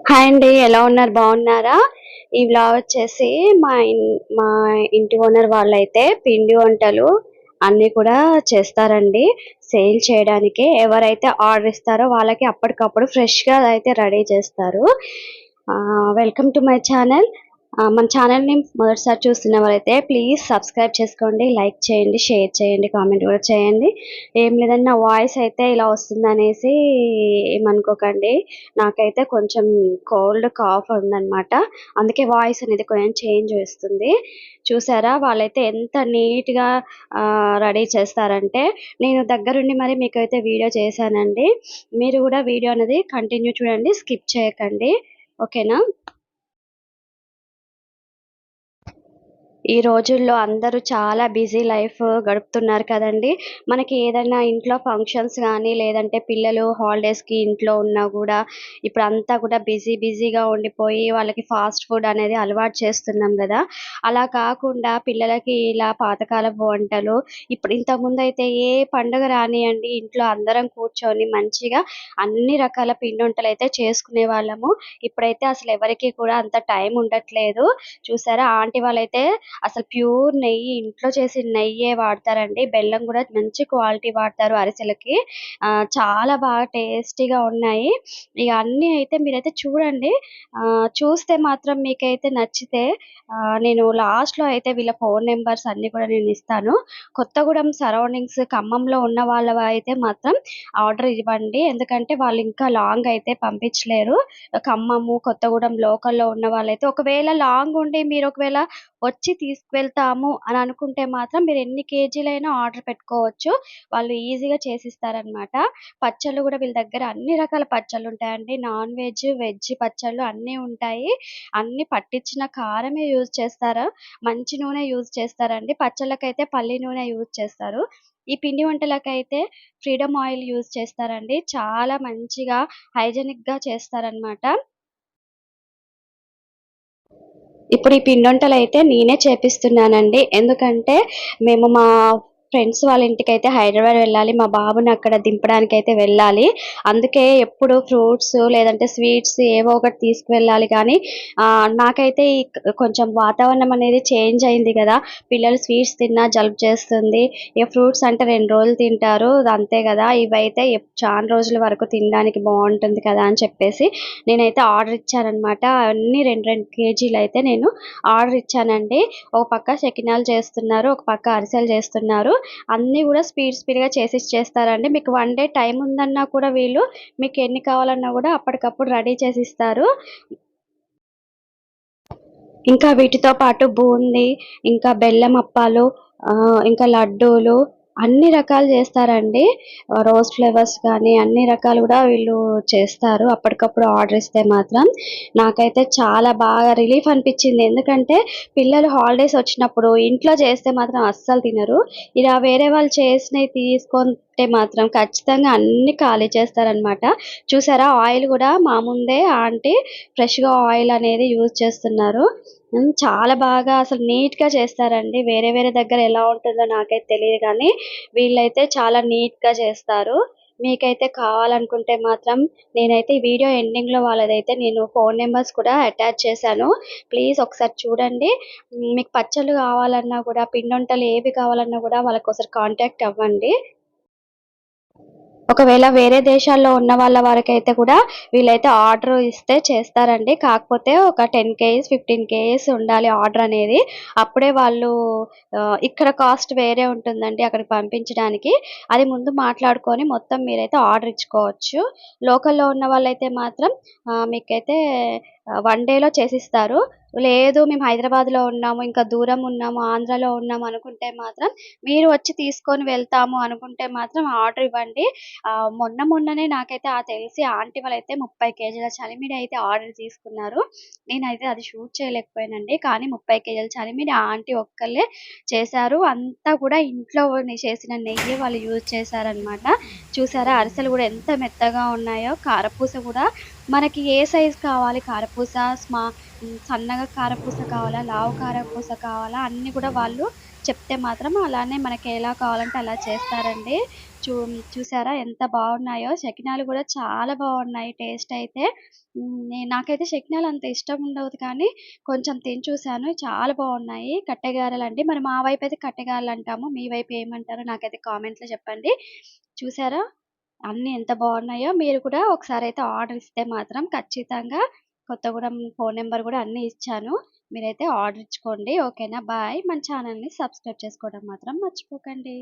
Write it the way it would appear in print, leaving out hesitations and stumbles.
Hi అండి, ఎలా ఉన్నారు? బాగున్నారా? ఈ వ్లాగ్ వచ్చేసి మా ఇంటి ఓనర్ వాళ్ళైతే పిండి వంటలు అన్ని కూడా చేస్తారండి. సేల్ చేయడానికి ఎవరైతే ఆర్డర్ ఇస్తారో వాళ్ళకి అప్పటికప్పుడు ఫ్రెష్ గా అయితే రెడీ చేస్తారు. Welcome to my channel. మన ఛానల్ని మొదటిసారి చూస్తున్న వాళ్ళైతే ప్లీజ్ సబ్స్క్రైబ్ చేసుకోండి, లైక్ చేయండి, షేర్ చేయండి, కామెంట్ కూడా చేయండి. ఏం లేదండి, నా వాయిస్ అయితే ఇలా వస్తుంది అనేసి ఏమనుకోకండి. నాకైతే కొంచెం కోల్డ్ కాఫ్ ఉందన్నమాట. అందుకే వాయిస్ అనేది కొంచెం చేంజ్ వస్తుంది. చూసారా వాళ్ళైతే ఎంత నీట్గా రెడీ చేస్తారంటే, నేను దగ్గరుండి మరి మీకైతే వీడియో చేశానండి. మీరు కూడా వీడియో అనేది కంటిన్యూ చూడండి, స్కిప్ చేయకండి. ఓకేనా? ఈ రోజుల్లో అందరూ చాలా బిజీ లైఫ్ గడుపుతున్నారు కదండీ! మనకి ఏదైనా ఇంట్లో ఫంక్షన్స్ గానీ, లేదంటే పిల్లలు హాలిడేస్‌కి ఇంట్లో ఉన్నా గూడా, ఇప్పుడంతా కూడా బిజీగా ఉండిపోయి వాళ్ళకి ఫాస్ట్ ఫుడ్ అనేది అలవాటు చేస్తున్నాం గదా! అలా కాకుండా పిల్లలకి ఇలా పాతకాలపు వంటలు ఇప్పుడు ఇంతకుముందయితే ఏ పండుగ రానియండి, ఇంట్లో అందరం కూర్చొని మంచిగా అన్ని రకాల పిండొంటలైతే చేసుకునేవాళ్ళము. ఇప్పుడైతే అసలెవరికీ కూడా అంత టైం ఉండట్లేదు. చూసారా ఆంటీ వాళ్ళైతే అసలు ప్యూర్ నెయ్యి, ఇంట్లో చేసిన నెయ్యే వాడతారండి. బెల్లం కూడా మంచి క్వాలిటీ వాడతారు అరిసెలకి. చాలా బాగా టేస్టీగా ఉన్నాయి. ఇక అన్నీ అయితే మీరైతే చూడండి. చూస్తే మాత్రం మీకైతే నచ్చితే నేను లాస్ట్‌లో అయితే వీళ్ళ ఫోన్ నంబర్స్ అన్నీ కూడా నేను ఇస్తాను. కొత్తగూడెం సరౌండింగ్స్ ఖమ్మంలో ఉన్న వాళ్ళవైతే మాత్రం ఆర్డర్ ఇవ్వండి. ఎందుకంటే వాళ్ళు ఇంకా లాంగ్ అయితే పంపించలేరు. ఖమ్మము, కొత్తగూడెం లోకల్‌లో ఉన్న వాళ్ళైతే ఒకవేళ లాంగ్ ఉండి మీరు ఒకవేళ వచ్చి తీసుకువెళ్తాము అని అనుకుంటే మాత్రం మీరు ఎన్ని కేజీలైనా ఆర్డర్ పెట్టుకోవచ్చు. వాళ్ళు ఈజీగా చేసిస్తారనమాట. పచ్చళ్ళు గూడా వీళ్ళ దగ్గర అన్ని రకాల పచ్చళ్ళుంటాయండి. నాన్ వెజ్, వెజ్ పచ్చళ్ళు అన్నీ ఉంటాయి. అన్నీ పట్టించిన కారమే యూజ్ చేస్తారు. మంచి నూనె యూజ్ చేస్తారండి. పచ్చళ్ళకైతే పల్లి నూనె యూజ్ చేస్తారు. ఈ పిండి వంటలకైతే ఫ్రీడమ్ ఆయిల్ యూజ్ చేస్తారండి. చాలా మంచిగా హైజెనిక్‌గా చేస్తారనమాట. ఇప్పుడు ఈ పిండొంటలైతే నేనే చేపిస్తున్నానండి. ఎందుకంటే మేము మా ఫ్రెండ్స్ వాళ్ళ ఇంటికైతే హైదరాబాద్ వెళ్ళాలి. మా బాబుని అక్కడ దింపడానికైతే వెళ్ళాలి. అందుకే ఎప్పుడు ఫ్రూట్స్ లేదంటే స్వీట్స్ ఏవో ఒకటి తీసుకువెళ్ళాలి కానీ నాకైతే ఈ కొంచెం వాతావరణం అనేది చేంజ్ అయింది గదా! పిల్లలు స్వీట్స్ తిన్నా జలుబు చేస్తుంది. ఇగ ఫ్రూట్స్ అంటే 2 రోజులు తింటారు. అంతే గదా! ఇవైతే చానా రోజుల వరకు తినడానికి బావుంటుంది కదా! అని చెప్పేసి నేనైతే ఆర్డర్ ఇచ్చాననమాట. అన్నీ 2 కేజీలయితే నేను ఆర్డర్ ఇచ్చానండి. ఒక పక్క సెకినాలు చేస్తున్నారు. ఒక పక్క అరిసెలు చేస్తున్నారు. అన్నీ గూడా స్పీడ్‌గా చేసిచ్చేస్తారండి. మీకు 1 డే టైమ్ ఉందన్నా కూడా వీళ్ళు మీకు ఎన్ని కావాలన్నా గూడా అప్పటికప్పుడు రెడీ చేసిస్తారు. ఇంకా వీటితో పాటు బూందీ, ఇంకా బెల్లం అప్పాలు, ఇంకా లడ్డూలు అన్ని రకాలు చేస్తారండి. రోజ్ ఫ్లేవర్స్ కానీ అన్ని రకాలు గూడా వీళ్ళు చేస్తారు. అప్పటికప్పుడు ఆర్డర్ ఇస్తే మాత్రం. నాకైతే చాలా బాగా రిలీఫ్ అనిపిచ్చింది. ఎందుకంటే పిల్లలు హాలిడేస్ వచ్చినప్పుడు ఇంట్లో చేస్తే మాత్రం అస్సలు తినరు. ఇలా వేరే వాళ్ళు చేసినయి తీసుకుంటే మాత్రం ఖచ్చితంగా అన్నీ ఖాళీ చేస్తారనమాట. చూసారా ఆయిల్ గూడా మా ముందే ఆంటీ ఫ్రెష్‌గా ఆయిల్ అనేది యూజ్ చేస్తున్నారు. చాలా బాగా అసలు నీట్‌గా చేస్తారండి. వేరే దగ్గర ఎలా ఉంటుందో నాకైతే తెలీదు గానీ, వీళ్ళైతే చాలా నీట్‌గా చేస్తారు. మీకైతే కావాలనుకుంటే మాత్రం నేనైతే ఈ వీడియో ఎండింగ్‌లో వాళ్ళదైతే నేను ఫోను నంబర్స్ కూడా అటాచ్ చేశాను. ప్లీజ్ ఒకసారి చూడండి. మీకు పచ్చళ్ళు కావాలన్నా కూడా, పిండొంటలు ఏవి కావాలన్నా కూడా వాళ్ళకొకసారి కాంటాక్ట్ అవ్వండి. ఒకవేళ వేరే దేశాల్లో ఉన్న వాళ్ళ వరకైతే కూడా వీళ్ళైతే ఆర్డర్ ఇస్తే చేస్తారండి. కాకపోతే ఒక 10 కేజీస్, 15 కేజీస్ ఉండాలి ఆర్డర్ అనేది. అప్పుడే వాళ్ళు ఇక్కడ కాస్ట్ వేరే ఉంటుందండి అక్కడికి పంపించడానికి. అది ముందు మాట్లాడుకొని మొత్తం మీరైతే ఆర్డర్ ఇచ్చుకోవచ్చు. లోకల్‌లో ఉన్న వాళ్ళైతే మాత్రం మీకైతే 1 డేలో చేసిస్తారు. లేదు మేము హైదరాబాద్‌లో ఉన్నాము, ఇంకా దూరం ఉన్నాము, ఆంధ్రాలో ఉన్నాము అనుకుంటే మాత్రం మీరు వచ్చి తీసుకొని వెళ్తాము అనుకుంటే మాత్రం ఆర్డర్ ఇవ్వండి. మొన్ననే నాకైతే తెలిసి ఆంటీ వాళ్ళైతే 30 కేజీల చలిమిడి అయితే ఆర్డర్ తీసుకున్నారు. నేనైతే అది షూట్ చేయలేకపోయానండి. కానీ 30 కేజీల చలిమిడి ఆ ఆంటీ ఒక్కళ్ళే చేశారు. అంతా కూడా ఇంట్లో చేసిన నెయ్యి వాళ్ళు యూజ్ చేశారనమాట. చూసారా అరిసెలు గూడా ఎంత మెత్తగా ఉన్నాయో. కారపూస గూడా మనకి ఏ సైజ్ కావాలి కారపూస, సన్నగా కారపూస కావాలా, లావు కారపూస కావాలా అన్నీ కూడా వాళ్ళు చెప్తే మాత్రం అలానే మనకి ఎలా కావాలంటే అలా చేస్తారండి. చూ చూసారా ఎంత బాగున్నాయో? సెకినాలు గూడా చాలా బాగున్నాయి టేస్ట్ అయితే. నాకైతే సెకినాలు అంత ఇష్టం ఉండదు కానీ, కొంచెం తిని చూసాను. చాలా బాగున్నాయి. కట్టెగారెలండి. మరి మా వైపయితే కట్టెగారెలంటాము. మీ వైపు ఏమంటారో నాకైతే కామెంట్‌లో చెప్పండి. చూసారా? అన్నీ ఎంత బాగున్నాయో? మీరు కూడా ఒకసారయితే ఆర్డర్ ఇస్తే మాత్రం ఖచ్చితంగా కొత్తగూడెం ఫోను నంబర్ గూడా అన్నీ ఇచ్చాను. మీరైతే ఆర్డర్ ఇచ్చుకోండి. ఓకేనా? బాయ్. మన ఛానెల్‌ని సబ్స్క్రైబ్ చేసుకోవడం మాత్రం మర్చిపోకండి.